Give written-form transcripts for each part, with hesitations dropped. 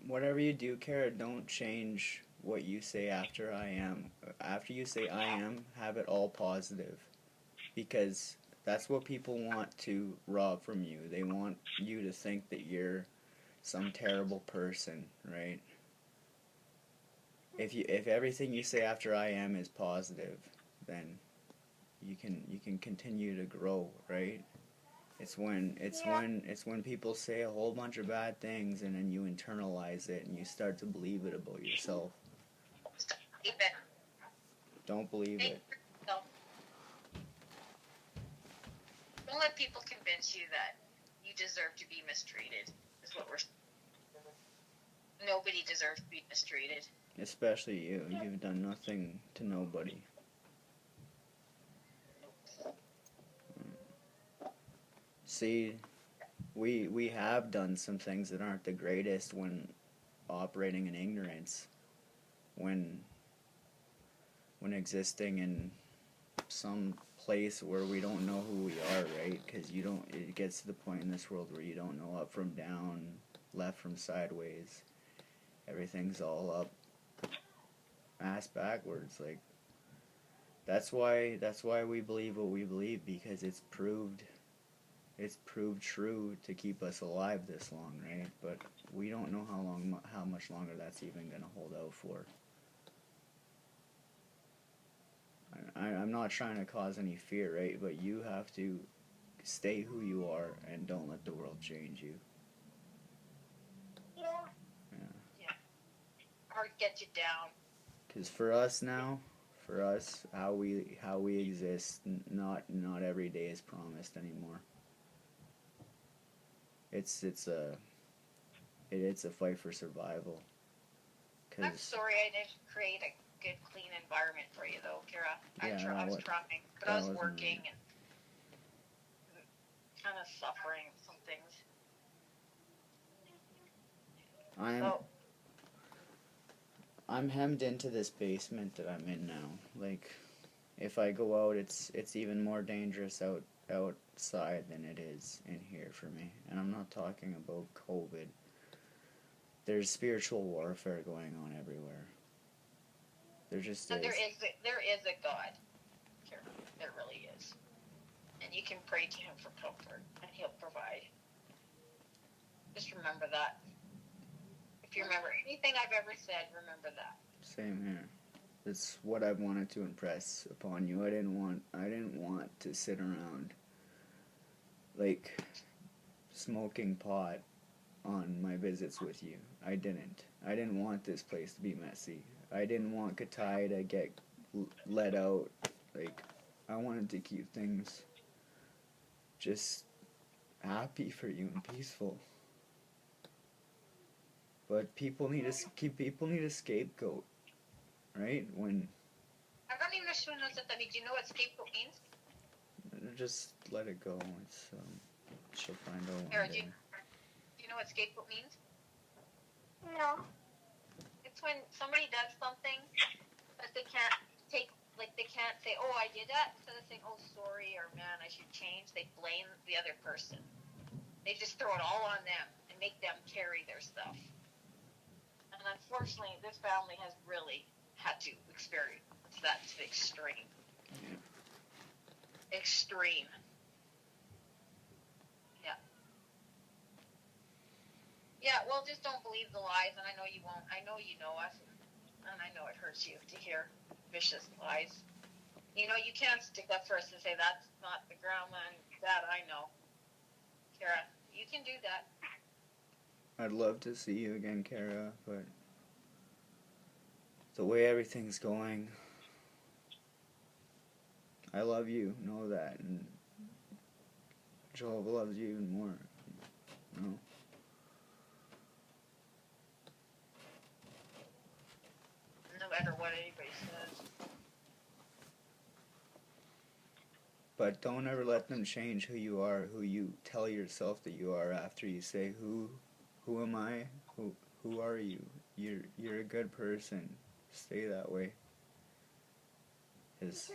whatever you do, Kara, don't change what you say after I am. After you say I am, have it all positive. Because that's what people want to rob from you. They want you to think that you're some terrible person, right? If everything you say after I am is positive, then you can continue to grow, right? It's when people say a whole bunch of bad things and then you internalize it and you start to believe it about yourself. Believe it. Don't believe it. Don't let people convince you that you deserve to be mistreated. Is what we're. Nobody deserves to be mistreated. Especially you. You've done nothing to nobody. See, we have done some things that aren't the greatest when operating in ignorance, when existing in some place where we don't know who we are, right? Because you don't. It gets to the point in this world where you don't know up from down, left from sideways. Everything's all up, ass backwards. Like that's why we believe what we believe, because it's proved true to keep us alive this long, right? But we don't know how much longer that's even gonna hold out for. I'm not trying to cause any fear, right? But you have to stay who you are and don't let the world change you. Yeah. Yeah. Yeah. Or get you down. Because for us now, for us, how we exist, not every day is promised anymore. It's a fight for survival. I'm Cause sorry I didn't create a good, clean environment for you, though, Kira. yeah, I was trying, but I that was wasn't working right. and kind of suffering some things. I'm So, I'm hemmed into this basement that I'm in now. Like, if I go out, it's even more dangerous outside than it is in here for me. And I'm not talking about COVID. There's spiritual warfare going on everywhere. There just and is. there is a God, Kira. There really is. And you can pray to Him for comfort, and He'll provide. Just remember that. If you remember anything I've ever said, remember that. Same here. It's what I wanted to impress upon you. I didn't want to sit around like smoking pot on my visits with you. I didn't. I didn't want this place to be messy. I didn't want Katai to get let out. Like, I wanted to keep things just happy for you and peaceful. But people need a scapegoat, right? When I'm not even sure that. Do you know what scapegoat means? just let it go. She'll find out one Kara, day. do you know what scapegoat means? No. It's when somebody does something, but they can't they can't say, oh, I did that, instead of saying, oh, sorry, or man, I should change. They blame the other person. They just throw it all on them and make them carry their stuff. And unfortunately, this family has really had to experience that to the extreme. Yeah. Extreme. Yeah. Yeah, well, just don't believe the lies, and I know you won't. I know you know us, and I know it hurts you to hear vicious lies. You know, you can't stick up for us and say, that's not the grandma and dad I know. Kara, you can do that. I'd love to see you again, Kara, but the way everything's going, I love you, know that, and Jehovah loves you even more. No. No matter what anybody says. But don't ever let them change who you are, who you tell yourself that you are after you say, who am I? Who are you? You're a good person. Stay that way. His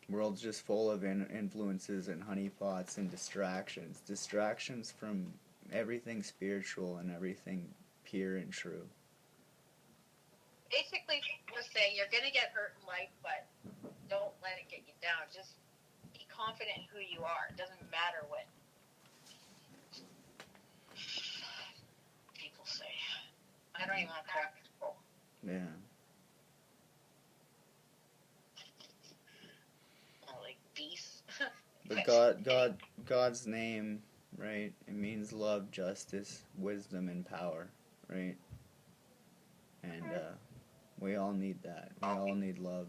world's just full of influences and honeypots and distractions. Distractions from everything spiritual and everything pure and true. Basically, we're saying you're going to get hurt in life, but don't let it get you down. Just be confident in who you are. It doesn't matter what people say. I don't even want to correct people. Yeah. Like beasts. But God's name, right? It means love, justice, wisdom, and power, right? And we all need that. We all need love.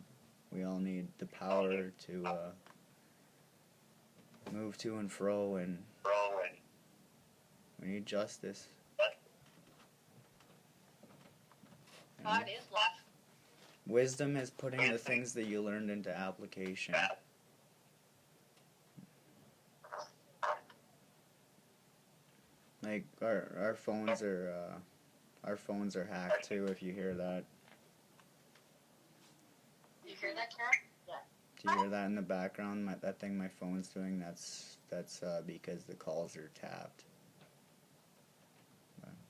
We all need the power to move to and fro, and we need justice. God is love. Wisdom is putting the things that you learned into application. Like our phones are hacked too. If you hear that, You hear that, Kara? Yeah. do you hear that in the background? That thing my phone's doing. That's because the calls are tapped.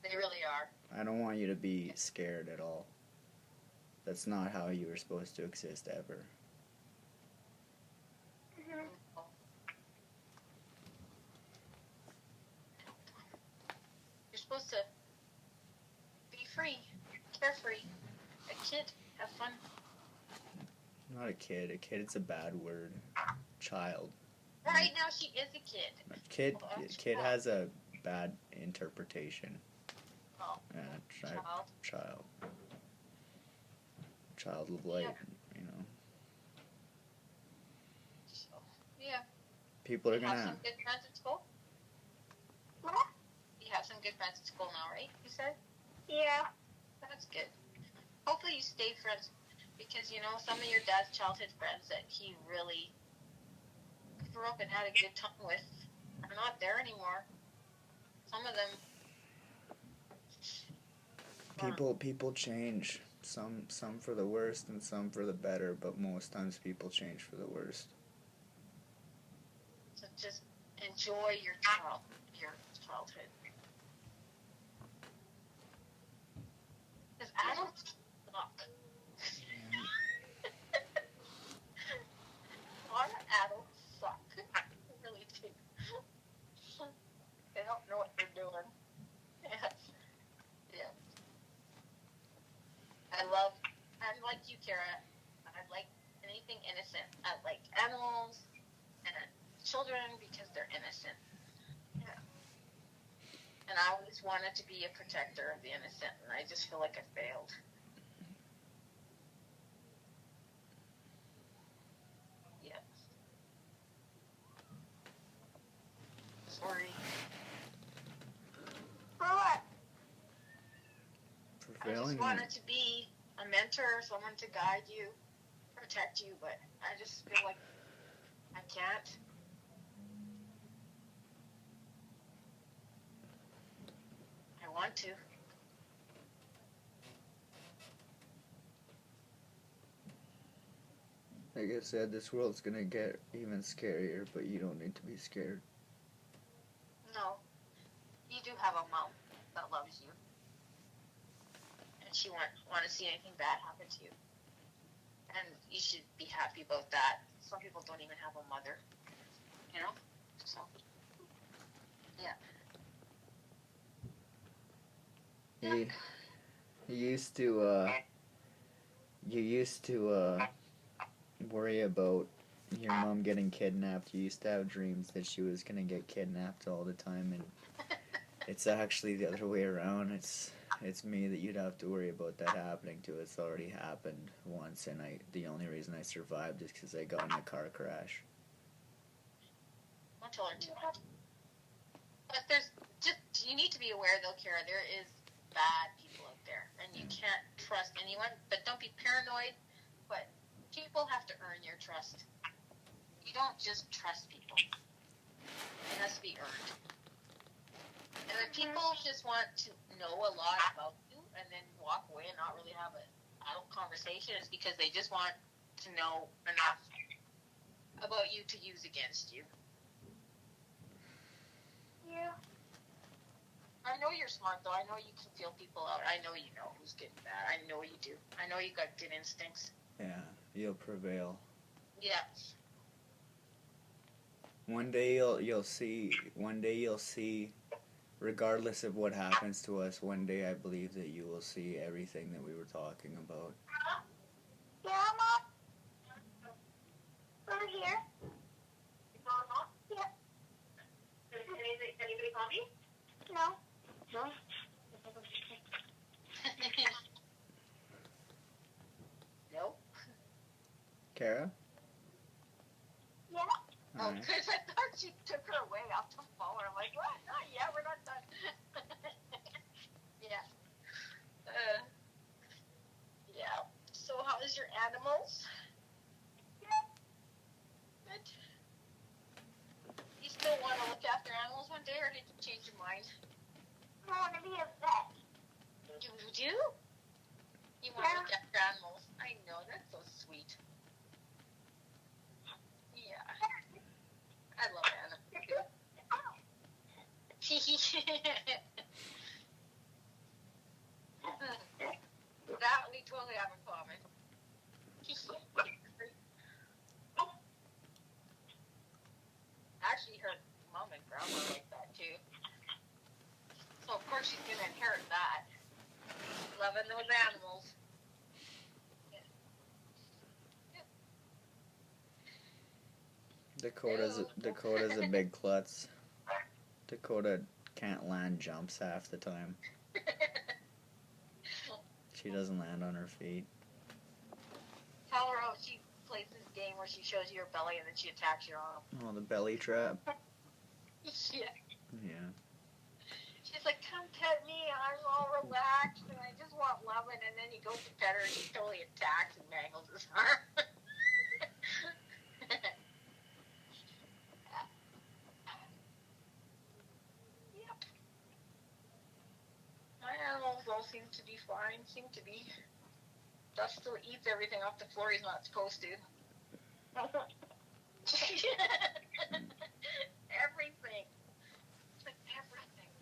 They really are. I don't want you to be scared at all. That's not how you were supposed to exist ever. Mhm. You're supposed to be free, carefree, a kid, have fun. Not a kid. A kid's a bad word. Child. Right now, she is a kid. Kid has a bad interpretation. Oh, Yeah, child. Child of light. Yeah. You know. So, yeah. People are You have gonna. some good friends at school? What? You have some good friends at school now, right? You said? Yeah. That's good. Hopefully you stay friends, because, you know, some of your dad's childhood friends that he really grew up and had a good time with are not there anymore. Some of them. People change. Some for the worst and some for the better, but most times people change for the worst. So just enjoy your childhood. Because adults suck. Our adults suck. They really do. They don't know what they're doing. Yes. Yeah. I'm like you, Kara. I like anything innocent. I like animals and children because they're innocent. Yeah. And I always wanted to be a protector of the innocent, and I just feel like I failed. Yeah. Sorry. For what? For I just failing wanted to be a mentor, someone to guide you, protect you, but I just feel like I can't. I want to. Like I said, this world's gonna get even scarier, but you don't need to be scared. No. You do have a mom that loves you. And she won't want to see anything bad happen to you. And you should be happy about that. Some people don't even have a mother. You know? So, yeah. You used to worry about your mom getting kidnapped. You used to have dreams that she was gonna get kidnapped all the time, and it's actually the other way around. It's me that you'd have to worry about that happening to. It's already happened once, and the only reason I survived is because I got in a car crash. Don't tell her too much. But you need to be aware though, Kara, there is bad people out there, and you can't trust anyone, but don't be paranoid, but people have to earn your trust. You don't just trust people. It has to be earned. And if people just want to know a lot about you and then walk away and not really have an adult conversation, it's because they just want to know enough about you to use against you. Yeah. smart, though. I know you can feel people out. I know you know who's good and bad. I know you do. I know you got good instincts. Yeah, you'll prevail. Yeah. One day you'll see. One day you'll see. Regardless of what happens to us, one day I believe that you will see everything that we were talking about. Yeah, Mom. Over here. Yeah. Anybody call me? No. No. No. Kara? Yeah. Oh, Alright. because I thought she took her away off the phone. I'm like, what? Not yet. We're not done. Yeah. Yeah. So, how is your animals? Good. You still want to look after animals one day, or did you change your mind? I want to be a vet. You do? You want to look after animals? I know. That's so sweet. Yeah. I love animals. That we totally have in common. Actually, her mom and grandma like that too. So of course she's gonna inherit that. Loving those animals. Dakota's a big klutz. Dakota can't land jumps half the time. She doesn't land on her feet. Tell her how she plays this game where she shows you her belly and then she attacks your arm. Oh, the belly trap. Yeah. Yeah. She's like, come pet me, I'm all relaxed and I just want loving, and then he goes to pet her and she totally attacks and mangles his arm. Yep. My animals all seem to be fine, Dust still eats everything off the floor he's not supposed to. Everything. It's like everything.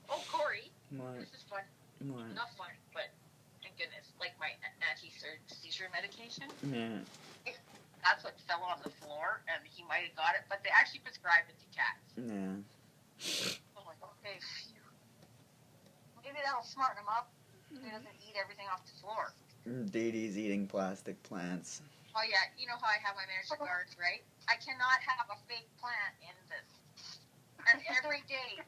Oh, Corey. What? This is fun. What? Not fun, but thank goodness. Like my anti-seizure medication. Yeah. That's what fell on the floor, and he might have got it, but they actually prescribed it to cats. Yeah. I'm like, okay, phew. Maybe that'll smarten him up. He doesn't eat everything off the floor. Dee Dee's eating plastic plants. Oh yeah, you know how I have my miniature gardens, right? I cannot have a fake plant in this. And every day.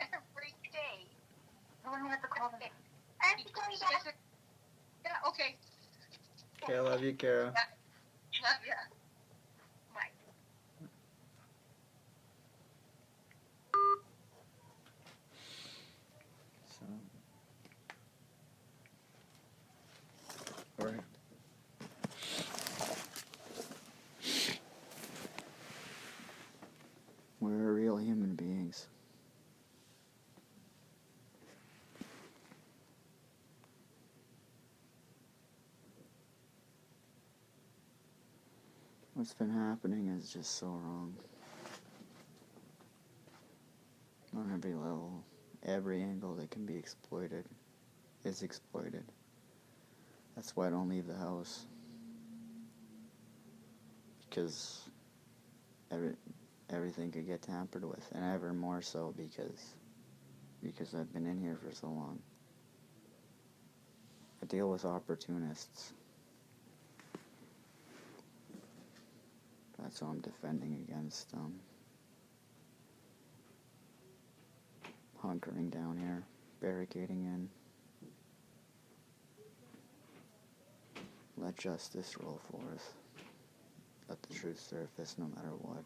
Every day. I want to have to call them. I have to call you back. Yeah, okay. Okay, I love you, Kara. Love ya. Bye. So. Right. We're real human beings. What's been happening is just so wrong. On every level, every angle that can be exploited is exploited. That's why I don't leave the house. Because everything could get tampered with, and ever more so because I've been in here for so long. I deal with opportunists. That's what I'm defending against. Hunkering down here, barricading in. Let justice roll forth. Let the truth surface no matter what.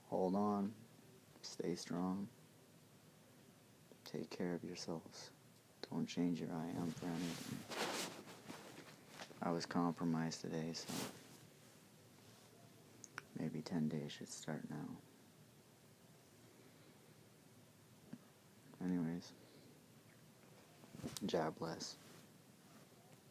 Hold on. Stay strong. Take care of yourselves. Don't change your I am for anything. I was compromised today, so maybe 10 days should start now. Anyways, God bless.